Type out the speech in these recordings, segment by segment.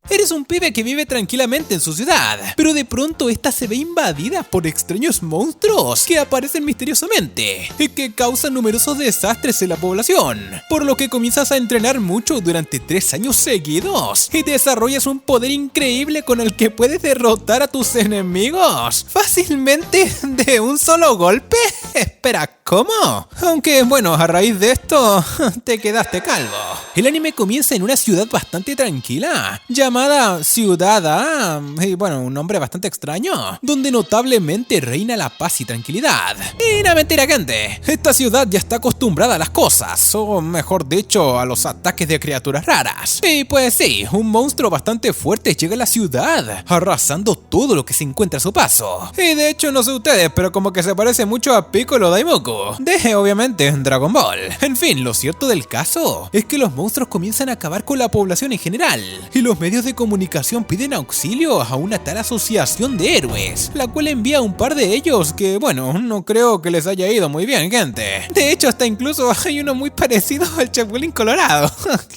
Eres un pibe que vive tranquilamente en su ciudad, pero de pronto esta se ve invadida por extraños monstruos que aparecen misteriosamente y que causan numerosos desastres en la población, por lo que comienzas a entrenar mucho durante 3 años seguidos y desarrollas un poder increíble con el que puedes derrotar a tus enemigos fácilmente de un solo golpe. Espera, ¿cómo? Aunque bueno, a raíz de esto te quedaste calvo. El anime comienza en una ciudad bastante tranquila, llamada Ciudad A, y bueno, un nombre bastante extraño, donde notablemente reina la paz y tranquilidad. Y no mentira, gente, esta ciudad ya está acostumbrada a las cosas, o mejor dicho, a los ataques de criaturas raras. Y pues sí, un monstruo bastante fuerte llega a la ciudad, arrasando todo lo que se encuentra a su paso. Y de hecho, no sé ustedes, pero como que se parece mucho a Piccolo Daimoku, de obviamente Dragon Ball. En fin, lo cierto del caso es que los monstruos comienzan a acabar con la población en general, y los medios de comunicación piden auxilio a una tal asociación de héroes, la cual envía a un par de ellos que, bueno, no creo que les haya ido muy bien, gente. De hecho, hasta incluso hay uno muy parecido al Chapulín Colorado.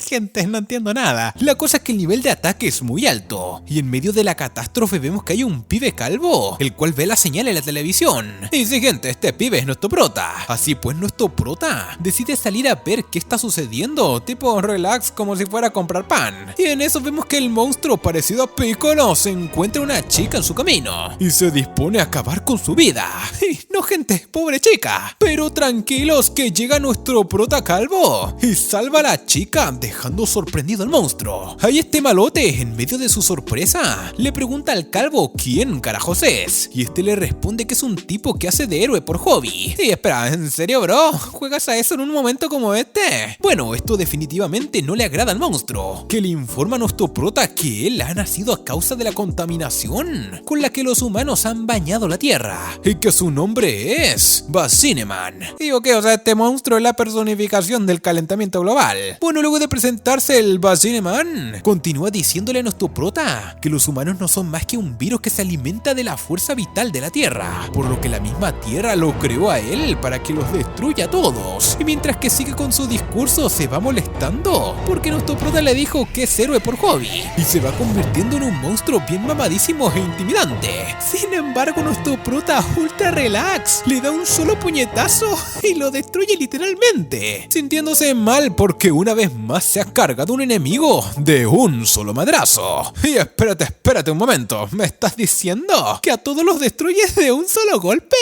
Gente, no entiendo nada. La cosa es que el nivel de ataque es muy alto, y en medio de la catástrofe vemos que hay un pibe calvo, el cual ve la señal en la televisión. Y sí, gente, este pibe es nuestro prota. Así pues, nuestro prota decide salir a ver qué está sucediendo, tipo relax, como si fuera a comprar pan. Y en eso vemos que el monstruo parecido a Piccolo se encuentra una chica en su camino y se dispone a acabar con su vida. Y no, gente, pobre chica. Pero tranquilos que llega nuestro prota calvo y salva a la chica, dejando sorprendido al monstruo. Ahí este malote, en medio de su sorpresa, le pregunta al calvo quién carajos es, y este le responde que es un tipo que hace de héroe por hobby. Y espera, ¿en serio, bro? ¿Juegas a eso en un momento como este? Bueno, esto definitivamente no le agrada al monstruo, que le informa a nuestro prota que él ha nacido a causa de la contaminación con la que los humanos han bañado la tierra, y que su nombre es Bazineman. Y ok, o sea, este monstruo es la personificación del calentamiento global. Bueno, luego de presentarse el Bazineman, continúa diciéndole a nuestro prota que los humanos no son más que un virus que se alimenta de la fuerza vital de la tierra, por lo que la misma tierra lo creó a él para que los destruya a todos. Y mientras que sigue con su discurso, se va molestando porque nuestro prota le dijo que es héroe por hobby y se va convirtiendo en un monstruo bien mamadísimo e intimidante. Sin embargo, nuestro prota ultra relax le da un solo puñetazo y lo destruye literalmente, sintiéndose mal porque una vez más se ha cargado un enemigo de un solo madrazo. Y espérate un momento, ¿me estás diciendo que a todos los destruyes de un solo golpe?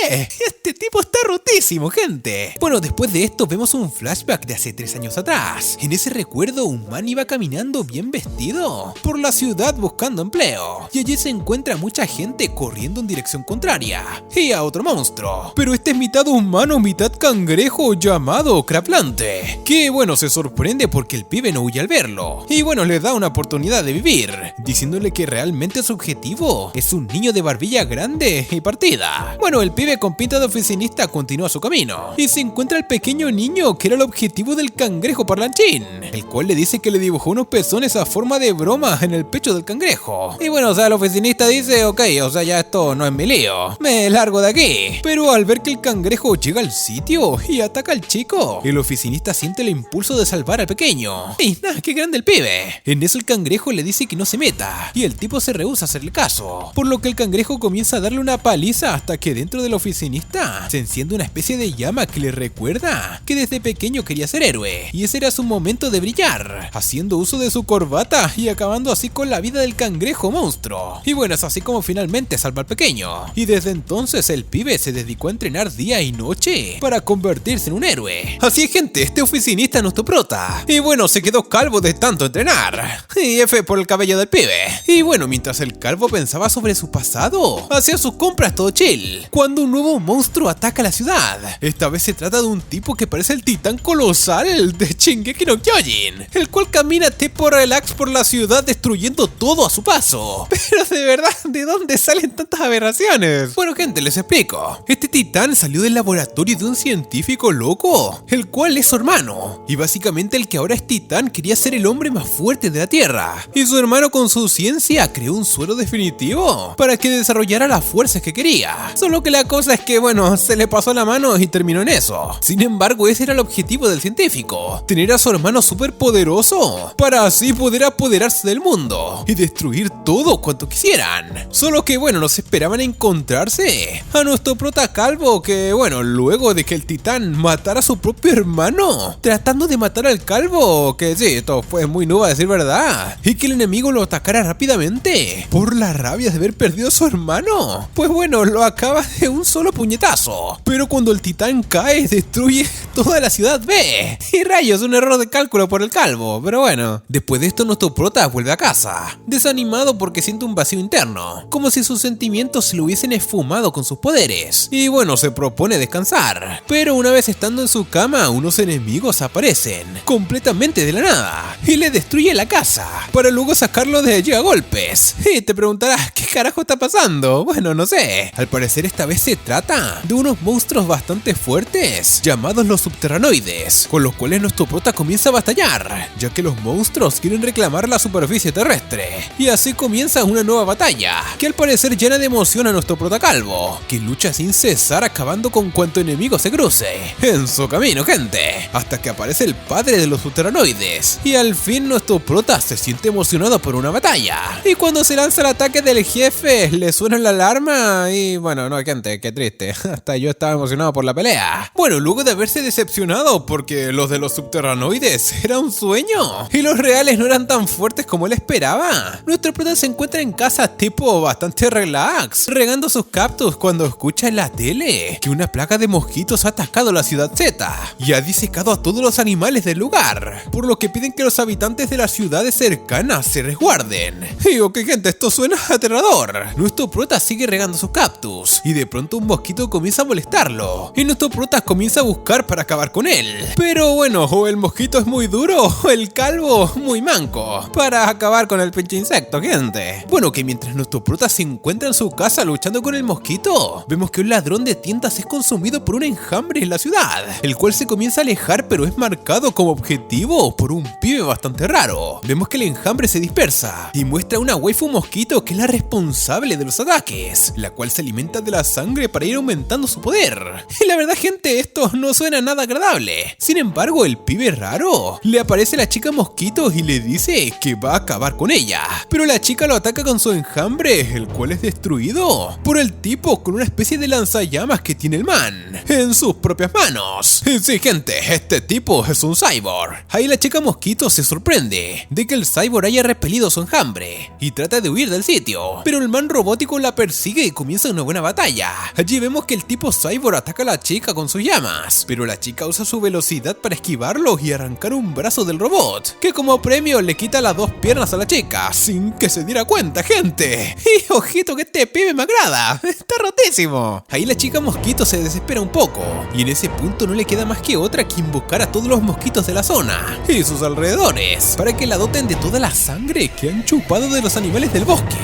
Este tipo está rotísimo, gente. Bueno, después de esto vemos un flashback de hace 3 años atrás. En ese recuerdo, un man iba caminando bien vestido por la ciudad buscando empleo, y allí se encuentra mucha gente corriendo en dirección contraria y a otro monstruo, pero este es mitad humano, mitad cangrejo, llamado Craplante, que bueno, se sorprende porque el pibe no huye al verlo, y bueno, le da una oportunidad de vivir, diciéndole que realmente su objetivo es un niño de barbilla grande y partida. Bueno, el pibe con pinta de oficinista continúa su camino y se encuentra el pequeño niño que era el objetivo del cangrejo parlanchín, el cual le dice que le dibujó unos pezones a forma de broma en el pecho del cangrejo. Y bueno, o sea, el oficinista dice, ok, o sea, ya esto no es mi lío, me largo de aquí. Pero al ver que el cangrejo llega al sitio y ataca al chico, el oficinista siente el impulso de salvar al pequeño. Y nada, qué grande el pibe. En eso el cangrejo le dice que no se meta, y el tipo se rehúsa a hacerle caso, por lo que el cangrejo comienza a darle una paliza hasta que dentro del oficinista se enciende una especie de llama que le recuerda que desde pequeño quería ser héroe, y ese era su momento de brillar, haciendo uso de su corbata y acabando así con la vida del cangrejo monstruo. Y bueno, es así como finalmente salva al pequeño, y desde entonces el pibe se dedicó a entrenar día y noche para convertirse en un héroe. Así es, gente, este oficinista es nuestro prota, y bueno, se quedó calvo de tanto entrenar, y F por el cabello del pibe. Y bueno, mientras el calvo pensaba sobre su pasado, hacía sus compras todo chill, cuando un nuevo monstruo ataca la ciudad. Esta vez se trata de un tipo que parece el titán colosal de Shingeki no Kyojin, el cual camina tipo relax por la ciudad destruyendo todo a su paso. Pero de verdad, ¿de dónde salen tantas aberraciones? Bueno, gente, les explico. Este titán salió del laboratorio de un científico loco, el cual es su hermano, y básicamente el que ahora es titán quería ser el hombre más fuerte de la tierra, y su hermano con su ciencia creó un suero definitivo para que desarrollara las fuerzas que quería. Solo que la cosa es que, bueno, se le pasó la mano y terminó en eso. Sin embargo, ese era el objetivo del científico, tener a su hermano súper poderoso para así poder apoderarse del del mundo y destruir todo cuanto quisieran. Solo que bueno, nos esperaban encontrarse a nuestro prota calvo que bueno, luego de que el titán matara a su propio hermano, tratando de matar al calvo, que sí, esto fue muy nuevo a decir verdad, y que el enemigo lo atacara rápidamente por la rabia de haber perdido a su hermano. Pues bueno, lo acaba de un solo puñetazo, pero cuando el titán cae, destruye toda la ciudad B. Y rayos, un error de cálculo por el calvo, pero bueno. Después de esto nuestro prota vuelve a casa, desanimado porque siente un vacío interno, como si sus sentimientos se lo hubiesen esfumado con sus poderes. Y bueno, se propone descansar, pero una vez estando en su cama, unos enemigos aparecen, completamente de la nada, y le destruye la casa, para luego sacarlo de allí a golpes. Y te preguntarás, ¿qué carajo está pasando? Bueno, no sé. Al parecer esta vez se trata de unos monstruos bastante fuertes, llamados los subterranoides, con los cuales nuestro prota comienza a batallar, ya que los monstruos quieren reclamar la superficie terrestre. Y así comienza una nueva batalla, que al parecer llena de emoción a nuestro prota calvo, que lucha sin cesar acabando con cuanto enemigo se cruce en su camino, gente, hasta que aparece el padre de los subterranoides, y al fin nuestro prota se siente emocionado por una batalla. Y cuando se lanza el ataque del jefe, le suena la alarma y bueno, no, gente, qué triste, hasta yo estaba emocionado por la pelea. Bueno, luego de haberse decepcionado porque los de los subterranoides era un sueño y los reales no eran tan fuertes como él esperaba, nuestro prota se encuentra en casa tipo bastante relax, regando sus cactus cuando escucha en la tele que una plaga de mosquitos ha atacado la ciudad Z y ha disecado a todos los animales del lugar, por lo que piden que los habitantes de las ciudades cercanas se resguarden. Y ok, gente, esto suena aterrador. Nuestro prota sigue regando sus cactus y de pronto un mosquito comienza a molestarlo y nuestro prota comienza a buscar para acabar con él. Pero bueno, o el mosquito es muy duro o el calvo muy manco para acabar con el pinche insecto, gente. Bueno, que mientras nuestro prota se encuentra en su casa luchando con el mosquito, vemos que un ladrón de tiendas es consumido por un enjambre en la ciudad, el cual se comienza a alejar pero es marcado como objetivo por un pibe bastante raro. Vemos que el enjambre se dispersa y muestra una waifu mosquito que es la responsable de los ataques, la cual se alimenta de la sangre para ir aumentando su poder. Y la verdad, gente, esto no suena nada agradable. Sin embargo, el pibe raro le aparece a la chica mosquito y le dice que va a acabar con ella, pero la chica lo ataca con su enjambre, el cual es destruido por el tipo con una especie de lanzallamas que tiene el man en sus propias manos. Y sí, gente, este tipo es un cyborg. Ahí la chica mosquito se sorprende de que el cyborg haya repelido su enjambre y trata de huir del sitio, pero el man robótico la persigue y comienza una buena batalla. Allí vemos que el tipo cyborg ataca a la chica con sus llamas, pero la chica usa su velocidad para esquivarlo y arrancar un brazo del robot, que como premio le quita las dos piernas a la chica sin que se diera cuenta, gente. Y ojito que este pibe me agrada, está rotísimo. Ahí la chica mosquito se desespera un poco y en ese punto no le queda más que otra que invocar a todos los mosquitos de la zona y sus alrededores para que la doten de toda la sangre que han chupado de los animales del bosque.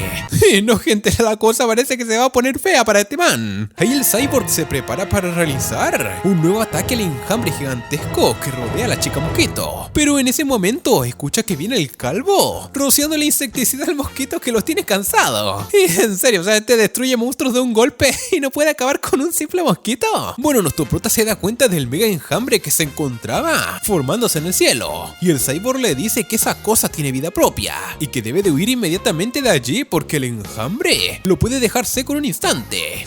Y no, gente, la cosa parece que se va a poner fea para este man. Ahí el cyborg se prepara para realizar un nuevo ataque al enjambre gigantesco que rodea a la chica mosquito, pero en ese momento escucha que viene el calvo rociando el insecticida al mosquito que los tiene cansado. Y en serio, o sea, este destruye monstruos de un golpe y no puede acabar con un simple mosquito. Bueno, nuestro prota se da cuenta del mega enjambre que se encontraba formándose en el cielo, y el cyborg le dice que esa cosa tiene vida propia y que debe de huir inmediatamente de allí porque el enjambre lo puede dejar seco en un instante.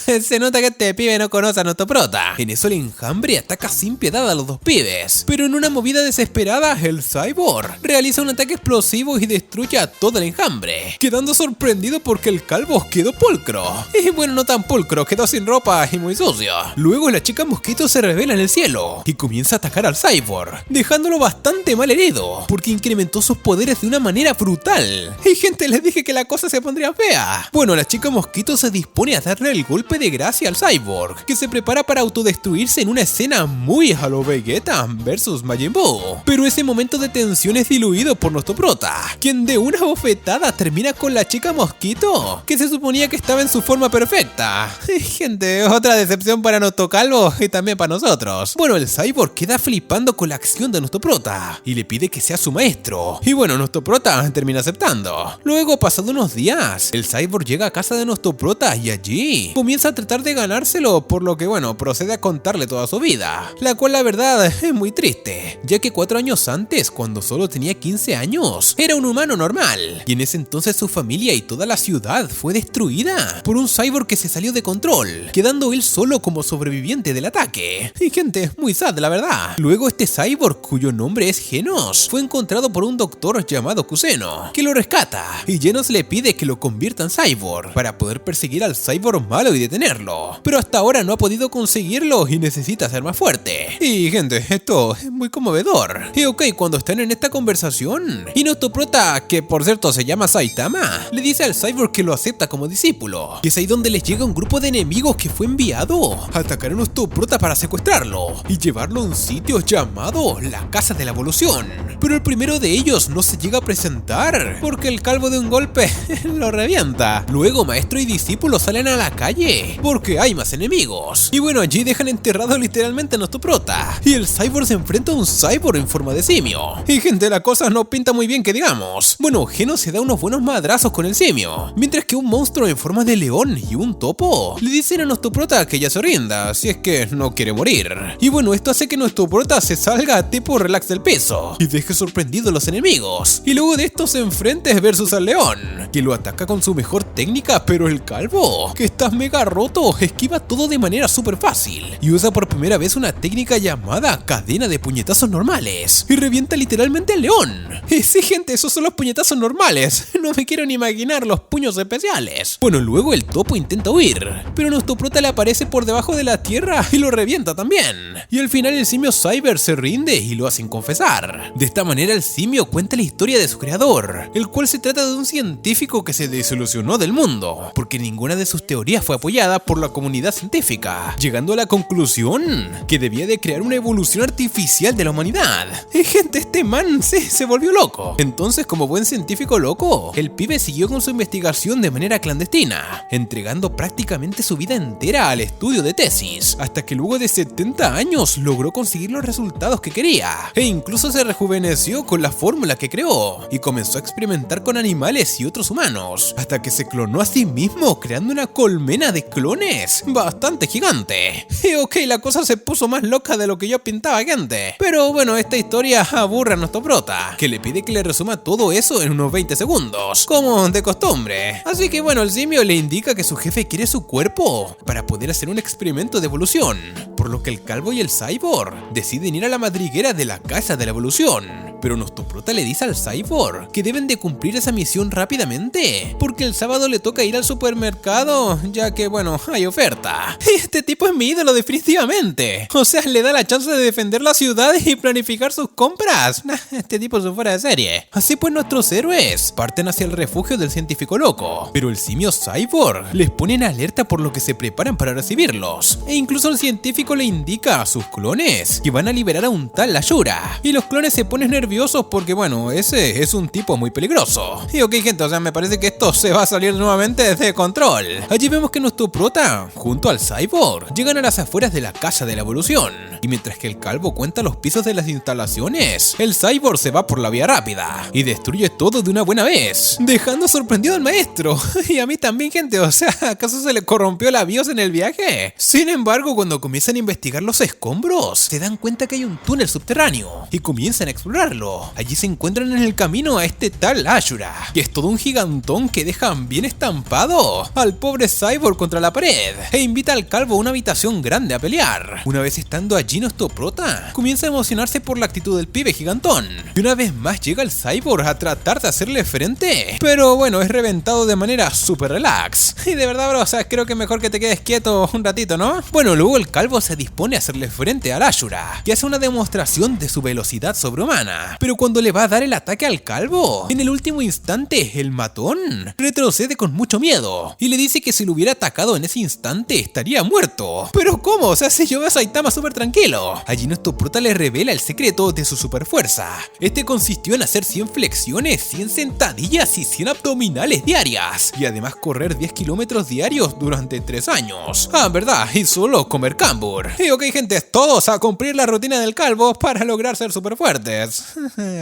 Y se nota que este pibe no conoce a nuestro prota. En eso el enjambre ataca sin piedad a los dos pibes, pero en una movida desesperada el cyborg realiza un ataque explosivo y destruye a todo el enjambre, quedando sorprendido porque el calvo quedó pulcro. Y bueno, no tan pulcro, quedó sin ropa y muy sucio. Luego la chica mosquito se revela en el cielo y comienza a atacar al cyborg, dejándolo bastante mal herido porque incrementó sus poderes de una manera brutal. Y gente, les dije que la cosa se pondría fea. Bueno, la chica mosquito se dispone a darle el golpe de gracia al cyborg, que se prepara para autodestruirse en una escena muy a lo Vegeta vs Majin Buu. Pero ese momento de tensión es diluido por nuestro prota, quien de una bofetada termina con la chica mosquito, que se suponía que estaba en su forma perfecta. Y gente, otra decepción para nuestro calvo y también para nosotros. Bueno, el cyborg queda flipando con la acción de nuestro prota y le pide que sea su maestro. Y bueno, nuestro prota termina aceptando. Luego, pasado unos días, el cyborg llega a casa de nuestro prota y allí comienza a tratar de ganárselo, por lo que bueno, procede a contarle toda su vida, la cual la verdad es muy triste, ya que 4 años antes, cuando solo tenía 15 años, años era un humano normal, y en ese entonces su familia y toda la ciudad fue destruida por un cyborg que se salió de control, quedando él solo como sobreviviente del ataque. Y gente, muy sad la verdad. Luego este cyborg, cuyo nombre es Genos, fue encontrado por un doctor llamado Kuseno, que lo rescata, y Genos le pide que lo convierta en cyborg para poder perseguir al cyborg malo y detenerlo, pero hasta ahora no ha podido conseguirlo y necesita ser más fuerte. Y gente, esto es muy conmovedor. Y ok, cuando están en esta conversación, y nuestro prota, que por cierto se llama Saitama, le dice al cyborg que lo acepta como discípulo, y es ahí donde les llega un grupo de enemigos que fue enviado a atacar a nuestro prota para secuestrarlo y llevarlo a un sitio llamado la Casa de la Evolución. Pero el primero de ellos no se llega a presentar porque el calvo de un golpe lo revienta. Luego maestro y discípulo salen a la calle porque hay más enemigos. Y bueno, allí dejan enterrado literalmente a nuestro prota, y el cyborg se enfrenta a un cyborg en forma de simio. Y gente, la cosa no pinta muy bien que digamos. Bueno, Genos se da unos buenos madrazos con el simio, mientras que un monstruo en forma de león y un topo le dicen a nuestro prota que ya se rinda, si es que no quiere morir. Y bueno, esto hace que nuestro prota se salga tipo relax del peso y deje sorprendido a los enemigos. Y luego de esto se enfrenta versus al león, que lo ataca con su mejor técnica, pero el calvo, que está mega roto, esquiva todo de manera súper fácil y usa por primera vez una técnica llamada cadena de puñetazos normales y revienta literalmente al león. Y sí, gente, esos son los puñetazos normales, no me quiero ni imaginar los puños especiales. Bueno, luego el topo intenta huir, pero nuestro prota le aparece por debajo de la tierra y lo revienta también. Y al final el simio cyber se rinde y lo hacen confesar. De esta manera el simio cuenta la historia de su creador, el cual se trata de un científico que se desilusionó del mundo porque ninguna de sus teorías fue apoyada por la comunidad científica, llegando a la conclusión que debía de crear una evolución artificial de la humanidad. Y gente, este man se volvió loco. Entonces, como buen científico loco, el pibe siguió con su investigación de manera clandestina, entregando prácticamente su vida entera al estudio de tesis, hasta que luego de 70 años logró conseguir los resultados que quería, e incluso se rejuveneció con la fórmula que creó, y comenzó a experimentar con animales y otros humanos, hasta que se clonó a sí mismo, creando una colmena de clones bastante gigante. Y ok, la cosa se puso más loca de lo que yo pintaba, gente. Pero bueno, esta historia aburre a nuestro prota, que le pide que le resuma todo eso en unos 20 segundos, como de costumbre. Así que bueno, el simio le indica que su jefe quiere su cuerpo para poder hacer un experimento de evolución, por lo que el calvo y el cyborg deciden ir a la madriguera de la Casa de la Evolución. Pero nuestro prota le dice al cyborg que deben de cumplir esa misión rápidamente, porque el sábado le toca ir al supermercado, ya que bueno, hay oferta. Este tipo es mi ídolo definitivamente. O sea, le da la chance de defender la ciudad y planificar sus compras. Este tipo es fuera de serie. Así pues, nuestros héroes parten hacia el refugio del científico loco, pero el simio cyborg les pone en alerta por lo que se preparan para recibirlos. E incluso el científico le indica a sus clones que van a liberar a un tal Ashura, y los clones se ponen nerviosos porque bueno, ese es un tipo muy peligroso. Y ok, gente, o sea, me parece que esto se va a salir nuevamente de control. Allí vemos que nuestro prota, junto al cyborg, llegan a las afueras de la Casa de la Evolución, y mientras que el calvo cuenta los pisos de las instalaciones, el cyborg se va por la vía rápida y destruye todo de una buena vez, dejando sorprendido al maestro. Y a mí también, gente, o sea, ¿acaso se le corrompió la BIOS en el viaje? Sin embargo, cuando comienzan a investigar los escombros, se dan cuenta que hay un túnel subterráneo y comienzan a explorarlo. Allí se encuentran en el camino a este tal Ashura, que es todo un gigantón que deja bien estampado al pobre cyborg contra la pared, e invita al calvo a una habitación grande a pelear. Una vez estando allí, nuestro prota comienza a emocionarse por la actitud del pibe gigantón, y una vez más llega el cyborg a tratar de hacerle frente, pero bueno, es reventado de manera super relax. Y de verdad, bro, o sea, creo que mejor que te quedes quieto un ratito, ¿no? Bueno, luego el calvo se dispone a hacerle frente al Ashura, que hace una demostración de su velocidad sobrehumana, pero cuando le va a dar el ataque al calvo, en el último instante, el matón retrocede con mucho miedo y le dice que si lo hubiera atacado en ese instante estaría muerto. Pero ¿cómo? O sea, si yo veo a Saitama súper tranquilo. Allí nuestro prota le revela el secreto de su super fuerza. Este consistió en hacer 100 flexiones, 100 sentadillas y 100 abdominales diarias, y además correr 10 kilómetros diarios durante 3 años. Ah, verdad, y solo comer cambur. Y ok, gente, todos a cumplir la rutina del calvo para lograr ser super fuertes.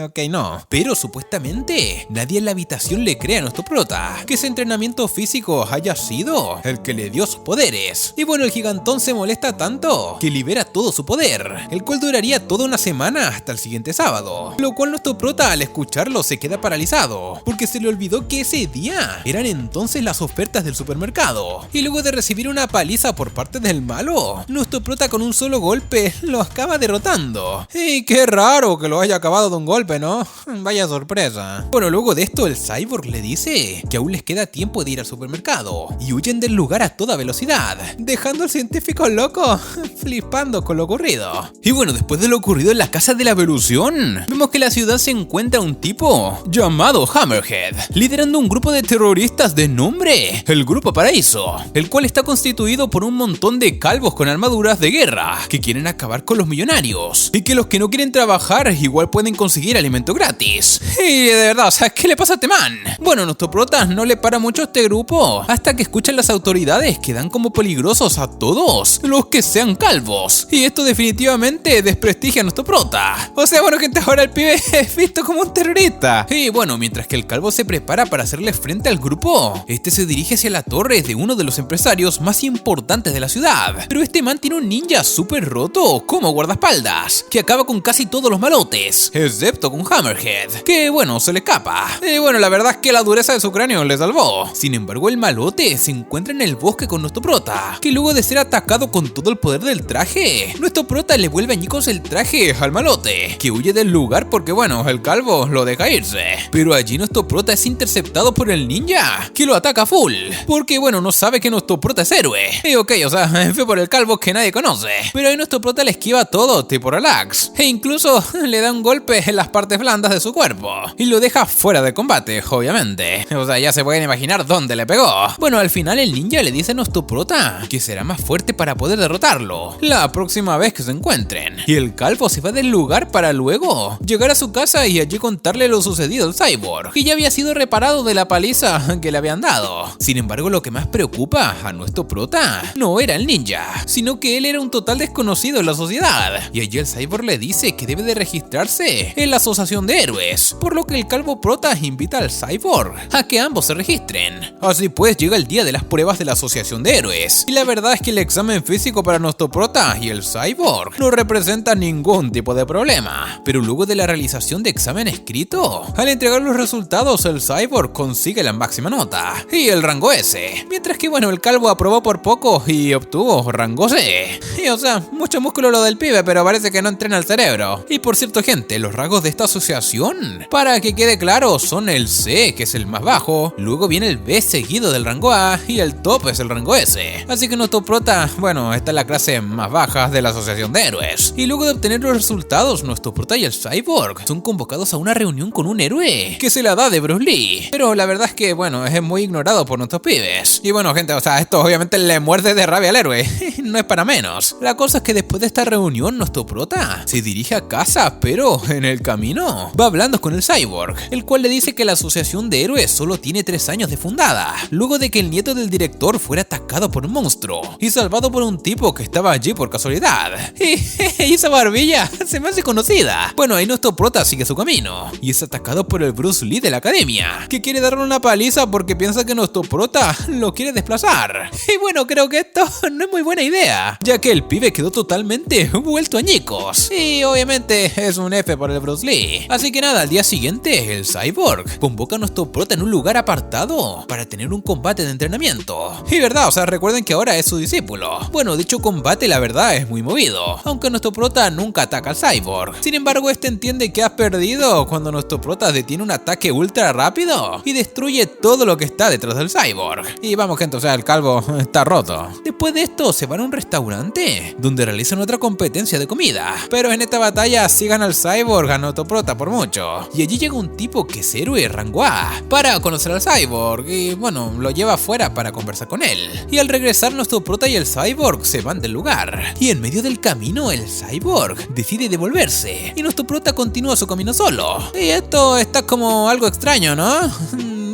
Ok, no. Pero supuestamente nadie en la habitación le cree a nuestro prota que ese entrenamiento físico haya sido el que le dio sus poderes. Y bueno, el gigantón se molesta tanto que libera todo su poder, el cual duraría toda una semana hasta el siguiente sábado. Lo cual nuestro prota al escucharlo se queda paralizado, porque se le olvidó que ese día eran entonces las ofertas del supermercado. Y luego de recibir una paliza por parte del malo, nuestro prota con un solo golpe lo acaba derrotando. Y qué raro que lo haya acabado de un golpe, ¿no? Vaya sorpresa. Bueno, luego de esto el cyborg le dice que aún les queda tiempo de ir al supermercado y huyen del lugar a toda velocidad, dejando al científico loco flipando con lo ocurrido. Y bueno, después de lo ocurrido en la casa de la evolución, vemos que en la ciudad se encuentra un tipo llamado Hammerhead, liderando un grupo de terroristas de nombre el Grupo Paraíso, el cual está constituido por un montón de calvos con armaduras de guerra que quieren acabar con los millonarios y que los que no quieren trabajar igual pueden conseguir alimento gratis. Y de verdad, o sea, ¿qué le pasa a este man? Bueno, nuestro prota no le para mucho a este grupo hasta que escuchan las autoridades que dan como peligrosos a todos los que sean calvos, y esto definitivamente desprestigia a nuestro prota. O sea, bueno, gente, ahora el pibe es visto como un terrorista. Y bueno, mientras que el calvo se prepara para hacerle frente al grupo, este se dirige hacia la torre de uno de los empresarios más importantes de la ciudad. Pero este man tiene un ninja súper roto como guardaespaldas, que acaba con casi todos los malotes, excepto con Hammerhead, que bueno, se le escapa. Y bueno, la verdad es que la dureza de su cráneo le salvó. Sin embargo, el malote se encuentra en el bosque con nuestro prota, que luego de ser atacado con todo el poder del traje, nuestro prota le vuelve añicos el traje al malote, que huye del lugar porque bueno, el calvo lo deja irse. Pero allí nuestro prota es interceptado por el ninja, que lo ataca full, porque bueno, no sabe que nuestro prota es héroe. Y ok, o sea, fue por el calvo que nadie conoce. Pero ahí nuestro prota le esquiva todo tipo relax, e incluso le da un golpe en las partes blandas de su cuerpo, y lo deja fuera de combate, obviamente. O sea, ya se pueden imaginar dónde le pegó. Bueno, al final el ninja le dice a nuestro prota que será más fuerte para poder derrotarlo la próxima vez que se encuentren. Y el calvo se va del lugar para luego llegar a su casa y allí contarle lo sucedido al cyborg, que ya había sido reparado de la paliza que le habían dado. Sin embargo, lo que más preocupa a nuestro prota no era el ninja, sino que él era un total desconocido en la sociedad. Y allí el cyborg le dice que debe de registrarse en la asociación de héroes, por lo que el calvo prota invita al cyborg a que ambos se registren. Así pues, llega el día de las pruebas de la asociación de héroes, y la verdad es que el examen físico para nuestro prota y el cyborg no representa ningún tipo de problema. Pero luego de la realización de examen escrito, al entregar los resultados, el cyborg consigue la máxima nota y el rango S, mientras que bueno, el calvo aprobó por poco y obtuvo rango C. Y o sea, mucho músculo lo del pibe, pero parece que no entrena el cerebro. Y por cierto, gente, los rangos de esta asociación, para que quede claro, son el C, que es el más bajo, luego viene el B seguido del rango A y el top es el rango S. Así que nuestro prota, bueno, está en la clase más baja de la asociación de héroes. Y luego de obtener los resultados, nuestro prota y el cyborg son convocados a una reunión con un héroe que se la da de Bruce Lee. Pero la verdad es que, bueno, es muy ignorado por nuestros pibes. Y bueno, gente, o sea, esto obviamente le muerde de rabia al héroe. No es para menos. La cosa es que después de esta reunión, nuestro prota se dirige a casa, pero en el camino va hablando con el cyborg, el cual le dice que la asociación de héroes solo tiene 3 años de fundada, luego de que el nieto del director fuera atacado por un monstruo y salvado por un tipo que estaba allí por casualidad. Y esa barbilla se me hace conocida. Bueno, ahí nuestro prota sigue su camino y es atacado por el Bruce Lee de la academia, que quiere darle una paliza porque piensa que nuestro prota lo quiere desplazar. Y bueno, creo que esto no es muy buena idea, ya que el pibe quedó totalmente vuelto añicos. Y obviamente es un F por el Bruce Lee. Así que nada, al día siguiente el cyborg convoca a nuestro prota en un lugar apartado para tener un combate de entrenamiento. Y verdad, o sea, recuerden que ahora es su discípulo. Bueno, dicho combate la verdad es muy movido, aunque nuestro prota nunca ataca al cyborg. Sin embargo, este entiende que ha perdido cuando nuestro prota detiene un ataque ultra rápido y destruye todo lo que está detrás del cyborg. Y vamos, gente, o sea, el calvo está roto. Después de esto se van a un restaurante donde realizan otra competencia de comida, pero en esta batalla sí gana el cyborg a nuestro prota por mucho. Y allí llega un tipo que es héroe rango A para conocer al cyborg y bueno, lo lleva afuera para conversar con él. Y al regresar, nuestro prota y el cyborg se van del lugar, y en medio del camino el cyborg decide devolverse y nuestro prota continúa su camino solo. Y esto está como algo extraño, ¿no?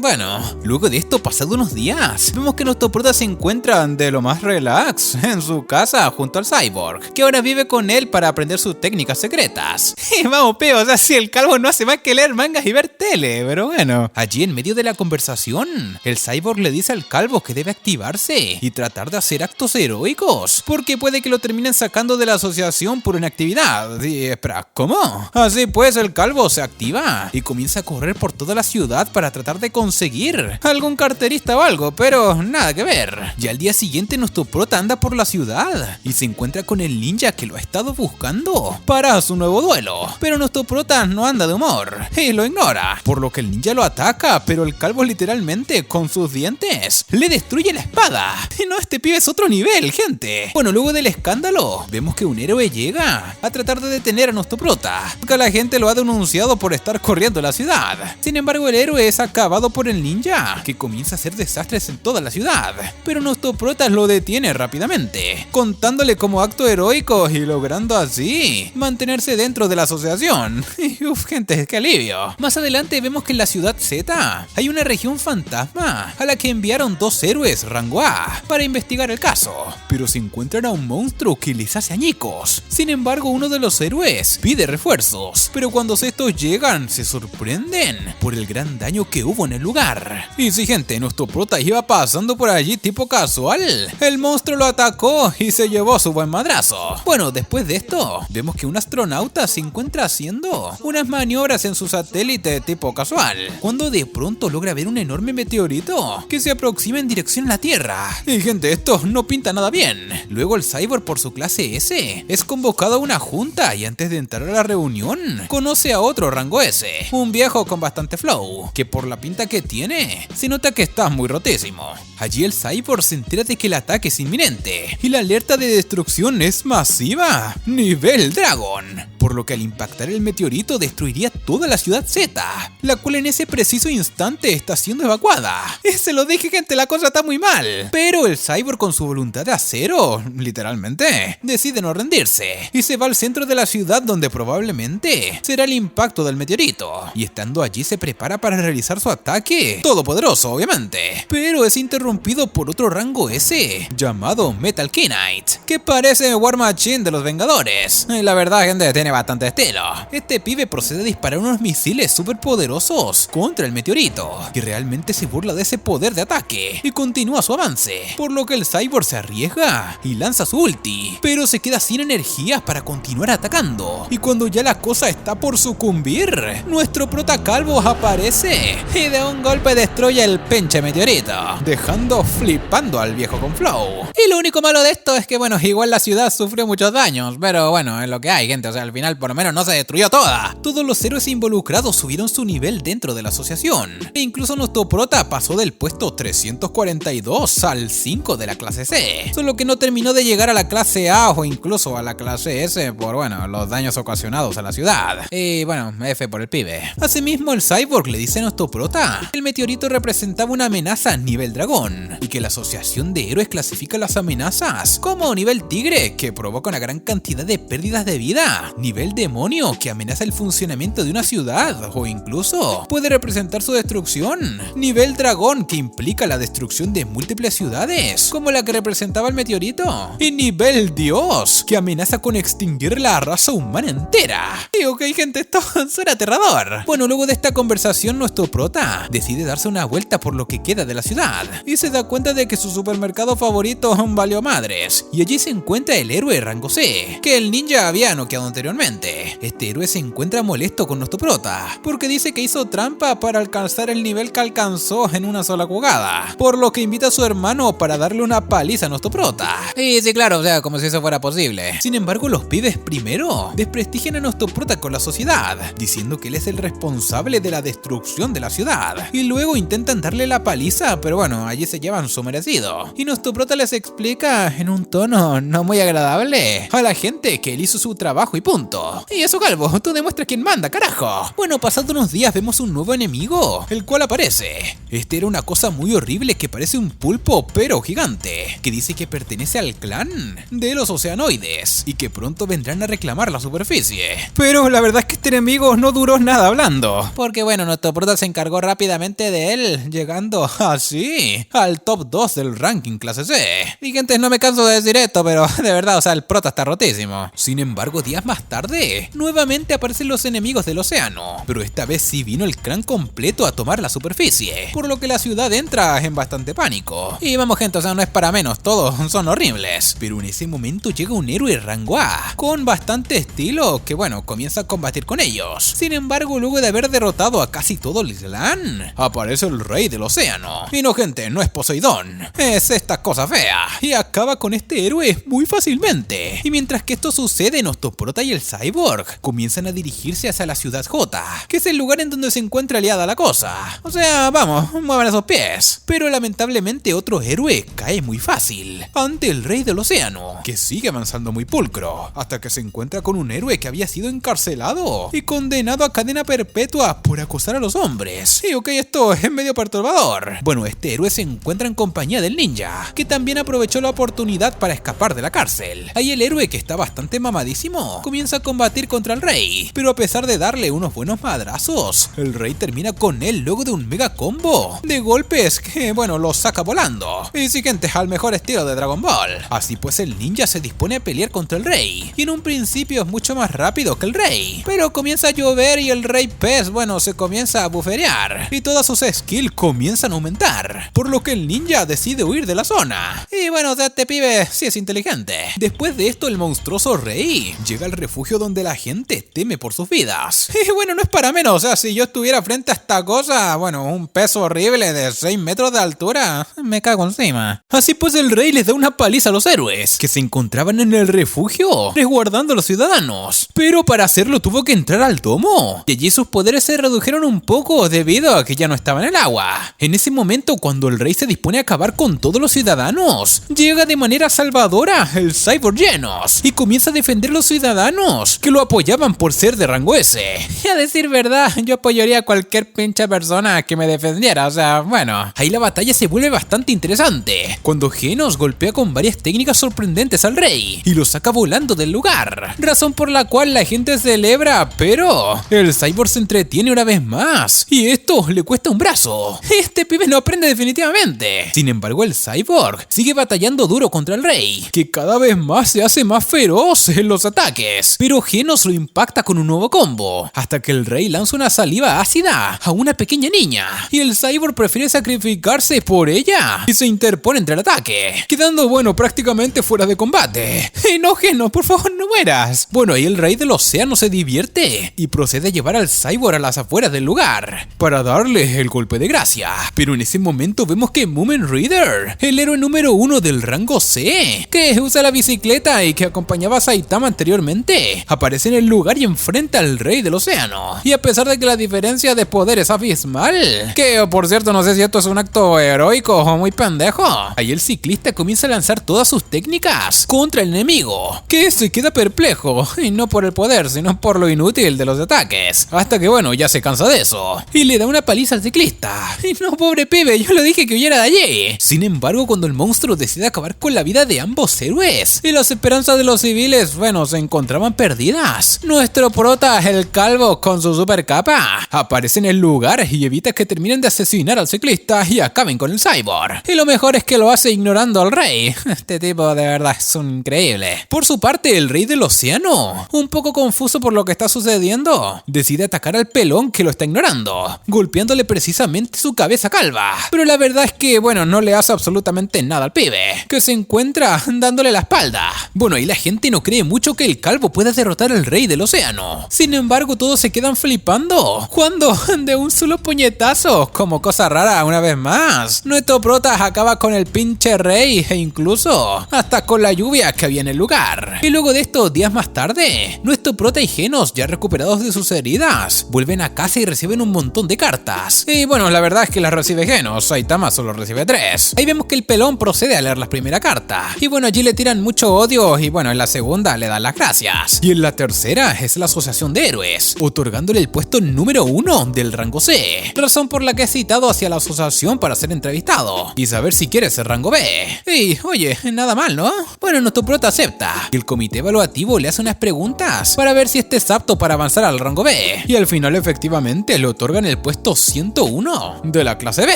bueno, luego de esto, pasado unos días, vemos que nuestros protas se encuentran de lo más relax en su casa junto al cyborg, que ahora vive con él para aprender sus técnicas secretas. Y vamos, peo, o sea, si el calvo no hace más que leer mangas y ver tele, pero bueno. Allí en medio de la conversación, el cyborg le dice al calvo que debe activarse y tratar de hacer actos heroicos, porque puede que lo terminen sacando de la asociación por inactividad. Y espera, ¿cómo? Así pues, el calvo se activa y comienza a correr por toda la ciudad para tratar de conseguir algún carterista o algo, pero nada que ver. Y al día siguiente nuestro prota anda por la ciudad y se encuentra con el ninja que lo ha estado buscando para su nuevo duelo, pero nuestro prota no anda de humor y lo ignora, por lo que el ninja lo ataca, pero el calvo literalmente con sus dientes le destruye la espada. Y no, este pibe es otro nivel, gente. Bueno, luego del escándalo, vemos que un héroe llega a tratar de detener a nuestro prota, porque la gente lo ha denunciado por estar corriendo la ciudad. Sin embargo, el héroe es acabado por el ninja, que comienza a hacer desastres en toda la ciudad, pero nuestro prota lo detiene rápidamente, contándole como acto heroico y logrando así mantenerse dentro de la asociación. Y uff, gente, qué alivio. Más adelante vemos que en la ciudad Z hay una región fantasma a la que enviaron dos héroes rango A para investigar el caso, pero se encuentran a un monstruo que les hace añicos. Sin embargo, uno de los héroes pide refuerzos, pero cuando estos llegan se sorprenden por el gran daño que hubo en el lugar. Y sí, gente, nuestro prota iba pasando por allí tipo casual. El monstruo lo atacó y se llevó su buen madrazo. Bueno, después de esto, vemos que un astronauta se encuentra haciendo unas maniobras en su satélite tipo casual, cuando de pronto logra ver un enorme meteorito que se aproxima en dirección a la Tierra. Y gente, esto no pinta nada bien. Luego el cyborg, por su clase S, es convocado a una junta y antes de entrar a la reunión, conoce a otro rango S, un viejo con bastante flow, que por la pinta que tiene, se nota que está muy rotísimo. Allí el cyborg se entera de que el ataque es inminente y la alerta de destrucción es masiva, nivel Dragon, por lo que al impactar el meteorito destruiría toda la ciudad Z, la cual en ese preciso instante está siendo evacuada. Y se lo dije, gente, la cosa está muy mal. Pero el cyborg, con su voluntad de acero, literalmente, decide no rendirse y se va al centro de la ciudad, donde probablemente será el impacto del meteorito, y estando allí se prepara para realizar su ataque todopoderoso, obviamente, pero es interrumpido por otro rango S llamado Metal Knight, que parece War Machine de los Vengadores. Y la verdad, gente, tiene bastante estilo. Este pibe procede a disparar unos misiles súper poderosos contra el meteorito, y realmente se burla de ese poder de ataque y continúa su avance, por lo que el cyborg se arriesga y lanza su ulti, pero se queda sin energías para continuar atacando. Y cuando ya la cosa está por sucumbir, nuestro prota calvo aparece y de un golpe destruye el pinche meteorito, dejando flipando al viejo con flow. Y lo único malo de esto es que, bueno, igual la ciudad sufrió muchos daños, pero bueno, es lo que hay, gente. O sea, al final por lo menos no se destruyó toda. Todos los héroes involucrados subieron su nivel dentro de la asociación, e incluso nuestro prota pasó del puesto 342 al 5 de la clase C, solo que no terminó de llegar a la clase A o incluso a la clase S por, bueno, los daños ocasionados a la ciudad. Y bueno, F por el pibe. Asimismo, el cyborg le dice a nuestro prota que el meteorito representaba una amenaza nivel dragón, y que la asociación de héroes clasifica las amenazas como nivel tigre, que provoca una gran cantidad de pérdidas de vida, nivel demonio, que amenaza el funcionamiento de una ciudad o incluso puede representar su destrucción, nivel dragón, que implica la destrucción de múltiples ciudades como la que representaba el meteorito, y nivel dios, que amenaza con extinguir la raza humana entera. Y ok, gente, esto suena aterrador. Bueno, luego de esta conversación, nuestro prota decide darse una vuelta por lo que queda de la ciudad y se da cuenta de que su supermercado favorito valió madres, y allí se encuentra el héroe rango C, que el ninja había noqueado anteriormente. Este héroe se encuentra molesto con nuestro prota porque dice que hizo trampa para alcanzar el nivel que alcanzó en una sola jugada, por lo que invita a su hermano para darle una paliza a nuestro prota. Y sí, claro, o sea, como si eso fuera posible. Sin embargo, los pibes primero desprestigian a nuestro prota con la sociedad, diciendo que él es el responsable de la destrucción de la ciudad, y luego intentan darle la paliza, pero bueno, allí se llevan su merecido. Y nuestro prota les explica en un tono no muy agradable a la gente que él hizo su trabajo y punto. punto. Y eso, Calvo, tú demuestras quién manda, carajo. Bueno, pasando unos días vemos un nuevo enemigo, el cual aparece. Este era una cosa muy horrible que parece un pulpo pero gigante, que dice que pertenece al clan de los oceanoides y que pronto vendrán a reclamar la superficie. Pero la verdad es que este enemigo no duró nada hablando, porque bueno, nuestro prota se encargó rápidamente de él, llegando así al top 2 del ranking clase C. Y gente, no me canso de decir esto, pero de verdad, o sea, el prota está rotísimo. Sin embargo, días más tarde, nuevamente aparecen los enemigos del océano, pero esta vez sí vino el clan completo a tomar la superficie, por lo que la ciudad entra en bastante pánico. Y vamos, gente, o sea, no es para menos, todos son horribles. Pero en ese momento llega un héroe rango A, con bastante estilo, que bueno, comienza a combatir con ellos. Sin embargo, luego de haber derrotado a casi todo el clan, aparece el rey del océano. Y no, gente, no es Poseidón, es esta cosa fea, y acaba con este héroe muy fácilmente. Y mientras que esto sucede, Octoprota y el Cyborg comienzan a dirigirse hacia la ciudad J, que es el lugar en donde se encuentra aliada la cosa. O sea, vamos, muevan esos pies. Pero lamentablemente otro héroe cae muy fácil ante el rey del océano, que sigue avanzando muy pulcro, hasta que se encuentra con un héroe que había sido encarcelado y condenado a cadena perpetua por acosar a los hombres. Y ok, esto es medio perturbador. Bueno, este héroe se encuentra en compañía del ninja, que también aprovechó la oportunidad para escapar de la cárcel. Ahí el héroe, que está bastante mamadísimo, comienza a combatir contra el rey, pero a pesar de darle unos buenos madrazos, el rey termina con él luego de un mega combo de golpes que, bueno, lo saca volando. Y siguiente al mejor estilo de Dragon Ball. Así pues, el ninja se dispone a pelear contra el rey, y en un principio es mucho más rápido que el rey, pero comienza a llover y el rey pez, bueno, se comienza a buferear, y todas sus skills comienzan a aumentar, por lo que el ninja decide huir de la zona. Y bueno, o sea, este pibe sí es inteligente. Después de esto, el monstruoso rey llega al refugio donde la gente teme por sus vidas. Y bueno, no es para menos, o sea, si yo estuviera frente a esta cosa, bueno, un peso horrible de 6 metros de altura, me cago encima. Así pues, el rey les da una paliza a los héroes que se encontraban en el refugio, resguardando a los ciudadanos. Pero para hacerlo tuvo que entrar al domo, y allí sus poderes se redujeron un poco debido a que ya no estaba en el agua. En ese momento, cuando el rey se dispone a acabar con todos los ciudadanos, llega de manera salvadora el Cyborg Genos y comienza a defender a los ciudadanos que lo apoyaban por ser de rango S. Y a decir verdad, yo apoyaría a cualquier pinche persona que me defendiera, o sea, bueno. Ahí la batalla se vuelve bastante interesante, cuando Genos golpea con varias técnicas sorprendentes al rey y lo saca volando del lugar, razón por la cual la gente celebra, pero el Cyborg se entretiene una vez más, y esto le cuesta un brazo. Este pibe no aprende definitivamente. Sin embargo, el Cyborg sigue batallando duro contra el rey, que cada vez más se hace más feroz en los ataques, pero Genos lo impacta con un nuevo combo, hasta que el rey lanza una saliva ácida a una pequeña niña, y el Cyborg prefiere sacrificarse por ella y se interpone entre el ataque, quedando, bueno, prácticamente fuera de combate. Y no, Genos, por favor, no mueras. Bueno, ahí el rey del océano se divierte y procede a llevar al Cyborg a las afueras del lugar para darle el golpe de gracia. Pero en ese momento vemos que Mumen Rider, el héroe número 1 del rango C, que usa la bicicleta y que acompañaba a Saitama anteriormente, aparece en el lugar y enfrenta al rey del océano. Y a pesar de que la diferencia de poder es abismal, que por cierto no sé si esto es un acto heroico o muy pendejo, ahí el ciclista comienza a lanzar todas sus técnicas contra el enemigo, que se queda perplejo, y no por el poder, sino por lo inútil de los ataques, hasta que bueno, ya se cansa de eso, y le da una paliza al ciclista. Y no, pobre pibe, yo le dije que huyera de allí. Sin embargo, cuando el monstruo decide acabar con la vida de ambos héroes, y las esperanzas de los civiles, bueno, se encontraban perdidas, nuestro prota, el calvo, con su super capa, aparece en el lugar y evita que terminen de asesinar al ciclista y acaben con el Cyborg. Y lo mejor es que lo hace ignorando al rey. Este tipo de verdad es un increíble. Por su parte, el rey del océano, un poco confuso por lo que está sucediendo, decide atacar al pelón que lo está ignorando, golpeándole precisamente su cabeza calva. Pero la verdad es que, bueno, no le hace absolutamente nada al pibe, que se encuentra dándole la espalda. Bueno, ahí la gente no cree mucho que el calvo pueda derrotar al rey del océano. Sin embargo, todos se quedan flipando cuando, de un solo puñetazo, como cosa rara una vez más, nuestro prota acaba con el pinche rey e incluso hasta con la lluvia que había en el lugar. Y luego de estos días más tarde, nuestro prota y Genos, ya recuperados de sus heridas, vuelven a casa y reciben un montón de cartas. Y bueno, la verdad es que las recibe Genos, Saitama solo recibe 3. Ahí vemos que el pelón procede a leer la primera carta. Y bueno, allí le tiran mucho odio y bueno, en la segunda le dan las gracias. Y en la tercera es la Asociación de Héroes, otorgándole el puesto número 1 del rango C. Razón por la que es citado hacia la asociación para ser entrevistado y saber si quiere ser rango B. Y oye, nada mal, ¿no? Bueno, nuestro prota acepta. Y el comité evaluativo le hace unas preguntas para ver si este es apto para avanzar al rango B. Y al final efectivamente le otorgan el puesto 101 de la clase B.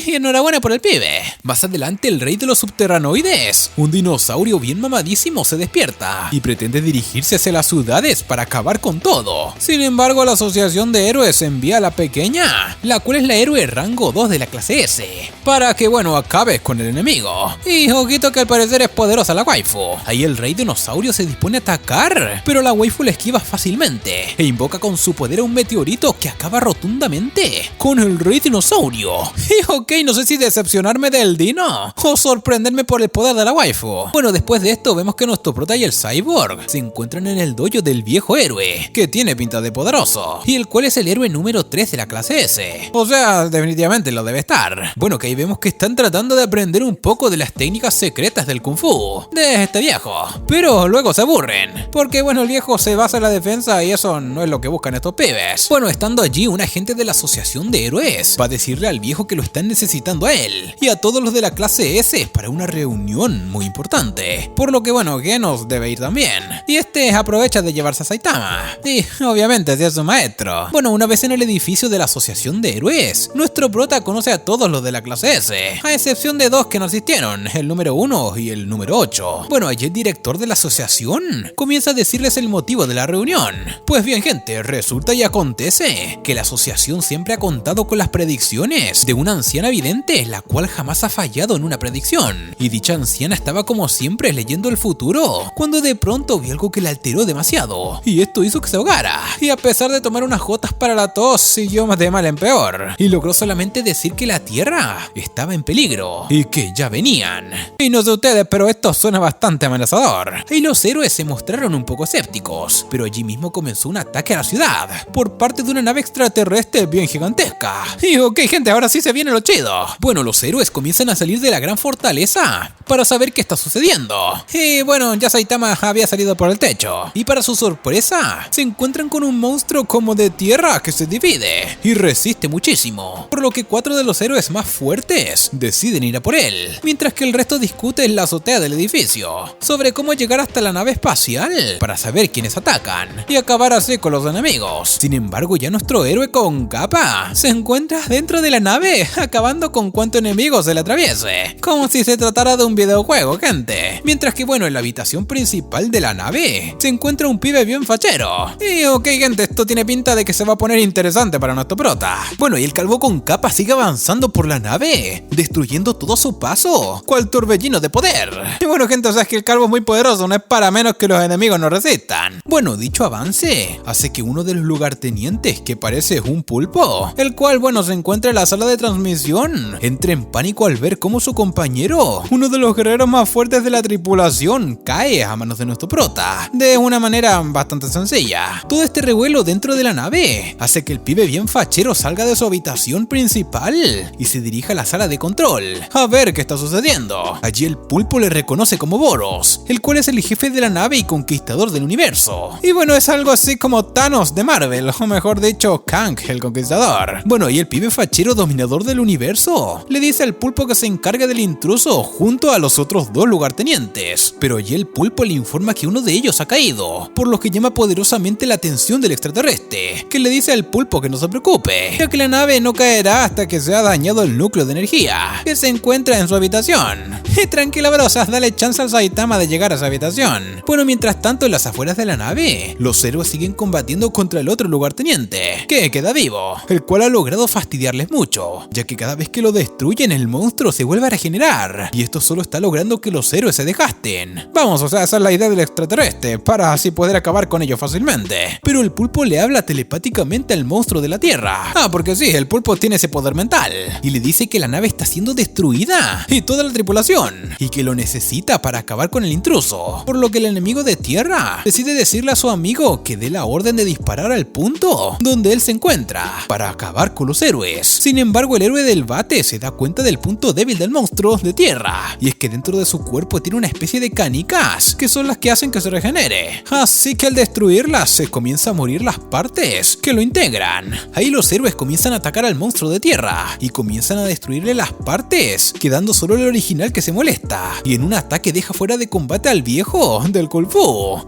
Y enhorabuena por el pibe. Más adelante el rey de los subterranoides, un dinosaurio bien mamadísimo, se despierta y pretende dirigirse hacia las ciudades para acabar con todo. Sin embargo, la Asociación de Héroes envía a la pequeña, la cual es la héroe rango 2 de la clase S, para que bueno, acabe con el enemigo. Y ojito que al parecer es poderosa la waifu. Ahí el rey dinosaurio se dispone a atacar, pero la waifu la esquiva fácilmente e invoca con su poder a un meteorito que acaba rotundamente con el rey dinosaurio. Y ok, no sé si decepcionarme del dino o sorprenderme por el poder de la waifu. Bueno, después de esto vemos que nuestro prota y el cyborg se encuentran en el dojo del viejo héroe, que tiene pinta de poderoso, y el cual es el héroe número 3 de la clase S. O sea, definitivamente lo debe estar. Bueno, que ahí vemos que están tratando de aprender un poco de las técnicas secretas del Kung Fu de este viejo, pero luego se aburren, porque bueno, el viejo se basa en la defensa y eso no es lo que buscan estos pibes. Bueno, estando allí, un agente de la Asociación de Héroes va a decirle al viejo que lo están necesitando a él y a todos los de la clase S para una reunión muy importante, por lo que bueno, Genos debe ir también, y este aprovecha de llevarse a Saitama, y obviamente si es su maestro. Bueno, una vez en el edificio de la Asociación de Héroes, nuestro prota conoce a todos los de la clase S, a excepción de 2 que no asistieron, el número 1 y el número 8. Bueno, allí el director de la asociación comienza a decirles el motivo de la reunión. Pues bien, gente, resulta y acontece que la asociación siempre ha contado con las predicciones de una anciana vidente, la cual jamás ha fallado en una predicción, y dicha anciana estaba como siempre leyendo el futuro, cuando de pronto vio algo que la alteró demasiado, y esto hizo que se ahogara, y a pesar de tomar unas gotas para la tos, siguió más de mal en peor, y logró solamente decir que la tierra estaba en peligro, y que ya venían. Y no sé ustedes, pero esto suena bastante amenazador, y los héroes se mostraron un poco escépticos, pero allí mismo comenzó un ataque a la ciudad, por parte de una nave extraterrestre bien gigantesca. Y ok, gente, ahora sí se viene lo chido. Bueno, los héroes comienzan a salir de la gran fortaleza para saber qué está sucediendo. Y bueno, ya Saitama había salido por el techo, y para su sorpresa, se encuentran con un monstruo como de tierra que se divide y resiste muchísimo, por lo que 4 de los héroes más fuertes deciden ir a por él, mientras que el resto discute en la azotea del edificio sobre cómo llegar hasta la nave espacial para saber quiénes atacan y acabar así con los enemigos. Sin embargo, ya nuestro héroe con capa se encuentra dentro de la nave, acabando con cuanto enemigo se le atraviese, como si se tratara de un videojuego, gente. Mientras que bueno, en la habitación principal de la nave se encuentra un pibe bien fachero. Y ok, gente, esto tiene pinta de que se va a poner interesante para nuestro prota. Bueno, y el calvo con capa sigue avanzando por la nave, destruyendo todo a su paso, cual torbellino de poder. Y bueno, gente, o sea, es que el calvo es muy poderoso, no es para menos que los enemigos no resistan. Bueno, dicho avance hace que uno de los lugartenientes, que parece un pulpo, el cual bueno, se encuentra en la sala de transmisión, entre en pánico al ver cómo su compañero, uno de los guerreros más fuertes de la tripulación, cae a manos de nuestro prota, de una manera bastante sencilla. Todo este revuelo dentro de la nave hace que el pibe bien fachero salga de su habitación principal y se dirija a la sala de control a ver qué está sucediendo. Allí el pulpo le reconoce como Boros, el cual es el jefe de la nave y conquistador del universo. Y bueno, es algo así como Thanos de Marvel, o mejor dicho, Kang el conquistador. Bueno, y el pibe fachero dominador del universo le dice al pulpo que se encargue del intruso junto a los otros 2 lugartenientes, pero allí el pulpo le informa que uno de ellos ha caído, por lo que llama poderosamente la atención del extraterrestre, que le dice al pulpo que no se preocupe, ya que la nave no caerá hasta que se ha dañado el núcleo de energía que se encuentra en su habitación. Y tranquila brosa, dale chance al Saitama de llegar a esa habitación. Bueno, mientras tanto en las afueras de la nave, los héroes siguen combatiendo contra el otro lugarteniente, que queda vivo, el cual ha logrado fastidiarles mucho, ya que cada vez que lo destruyen el monstruo monstruo se vuelve a regenerar, y esto solo está logrando que los héroes se desgasten. Vamos, o sea, esa es la idea del extraterrestre, para así poder acabar con ellos fácilmente. Pero el pulpo le habla telepáticamente al monstruo de la Tierra. Porque sí, el pulpo tiene ese poder mental, y le dice que la nave está siendo destruida, y toda la tripulación, y que lo necesita para acabar con el intruso. Por lo que el enemigo de Tierra decide decirle a su amigo que dé la orden de disparar al punto donde él se encuentra, para acabar con los héroes. Sin embargo, el héroe del bate se da cuenta del punto débil del monstruo de Tierra, y es que dentro de su cuerpo tiene una especie de canicas, que son las que hacen que se regenere. Así que al destruirlas, se comienza a morir las partes que lo integran. Ahí los héroes comienzan a atacar al monstruo de Tierra, y comienzan a destruirle las partes, quedando solo el original que se molesta, y en un ataque deja fuera de combate al viejo del Kung Fu.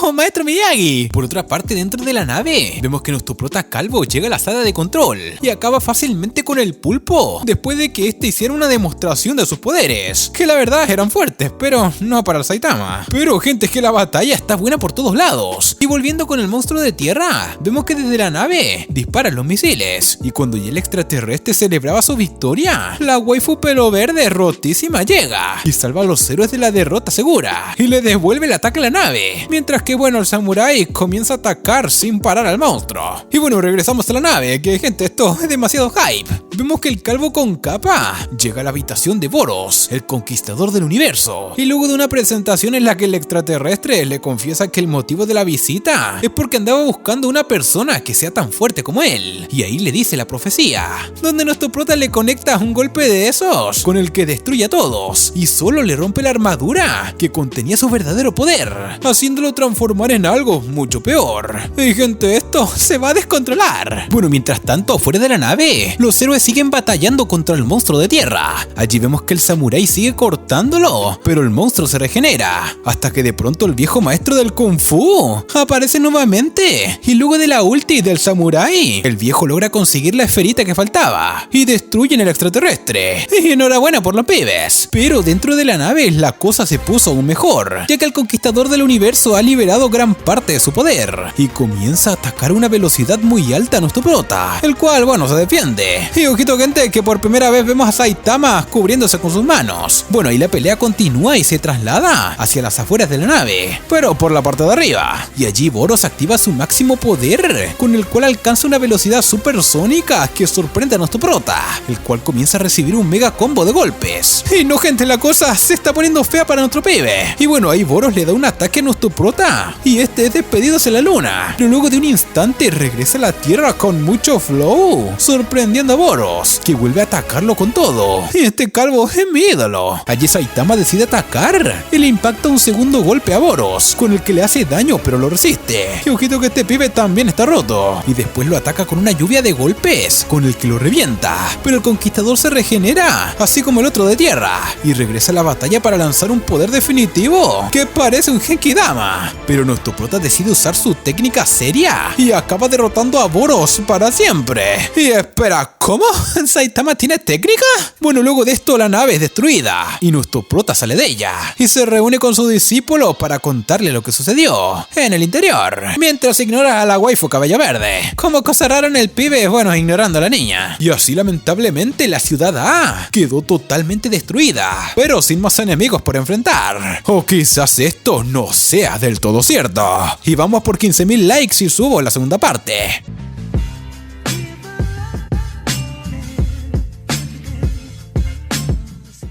¡No, maestro Miyagi! Por otra parte, dentro de la nave, vemos que nuestro prota calvo llega a la sala de control, y acaba fácilmente con el pulpo, después de que este hiciera una demostración de sus poderes, que la verdad eran fuertes, pero no para el Saitama. Pero gente, es que la batalla está buena por todos lados. Y volviendo con el monstruo de Tierra, vemos que desde la nave disparan los misiles, y cuando ya el extraterrestre celebraba su victoria, la waifu pelo verde rotísima llega y salva a los héroes de la derrota segura, y le devuelve el ataque a la nave, mientras que bueno, el samurái comienza a atacar sin parar al monstruo. Y bueno, regresamos a la nave, que gente, esto es demasiado hype. Vemos que el calvo con capa llega a la habitación de Boros, el conquistador del universo, y luego de una presentación en la que el extraterrestre le confiesa que el motivo de la visita es porque andaba buscando una persona que sea tan fuerte como él, y ahí le dice la profecía, donde nuestro prota le conecta un golpe de esos con el que destruye a todos, y solo le rompe la armadura que contenía su verdadero poder, haciéndolo transformar en algo mucho peor. Y gente, esto se va a descontrolar. Bueno, mientras tanto, fuera de la nave, los héroes siguen batallando contra el monstruo de Tierra. Allí vemos que el samurái sigue cortándolo, pero el monstruo se regenera, hasta que de pronto el viejo maestro del Kung Fu aparece nuevamente, y luego de la ulti del samurái, el viejo logra conseguir la esferita que faltaba, y destruyen el extraterrestre. Y enhorabuena por los pibes. Pero dentro de la nave, la cosa se puso aún mejor, ya que el conquistador del universo ha liberado gran parte de su poder, y comienza a atacar a una velocidad muy alta a nuestro prota, el cual, bueno, se defiende. Y ojito gente, que por primera vez vemos a Saitama cubriéndose con sus manos. Bueno, ahí la pelea continúa y se traslada hacia las afueras de la nave, pero por la parte de arriba. Y allí Boros activa su máximo poder, con el cual alcanza una velocidad supersónica que sorprende a nuestro prota, el cual comienza a recibir un mega combo de golpes. Y no gente, la cosa se está poniendo fea para nuestro pibe. Y bueno, ahí Boros le da un ataque a nuestro prota, y este es despedido hacia la luna, pero luego de un instante regresa a la Tierra con mucho flow, sorprendiendo a Boros, que vuelve a atacarlo con todo. Y este calvo es mi ídolo. Allí Saitama decide atacar y le impacta un segundo golpe a Boros, con el que le hace daño pero lo resiste. Y ojito que este pibe también está roto, y después lo ataca con una lluvia de golpes, con el que lo revienta. Pero el conquistador se regenera, así como el otro de Tierra, y regresa a la batalla para lanzar un poder definitivo que parece un Genkidama. Pero nuestro prota decide usar su técnica seria y acaba derrotando a Boros para siempre. Y espera, ¿cómo? ¿Saitama tiene técnica? Bueno, luego de esto la nave es destruida y nuestro prota sale de ella y se reúne con su discípulo para contarle lo que sucedió en el interior, mientras ignora a la waifu cabello verde. Como cosa rara en el pibe, bueno, ignorando a la niña. Y así lamentablemente la ciudad A quedó totalmente destruida, pero sin más enemigos por enfrentar. O quizás esto no sea del todo cierto. Y vamos por 15.000 likes y subo la segunda parte.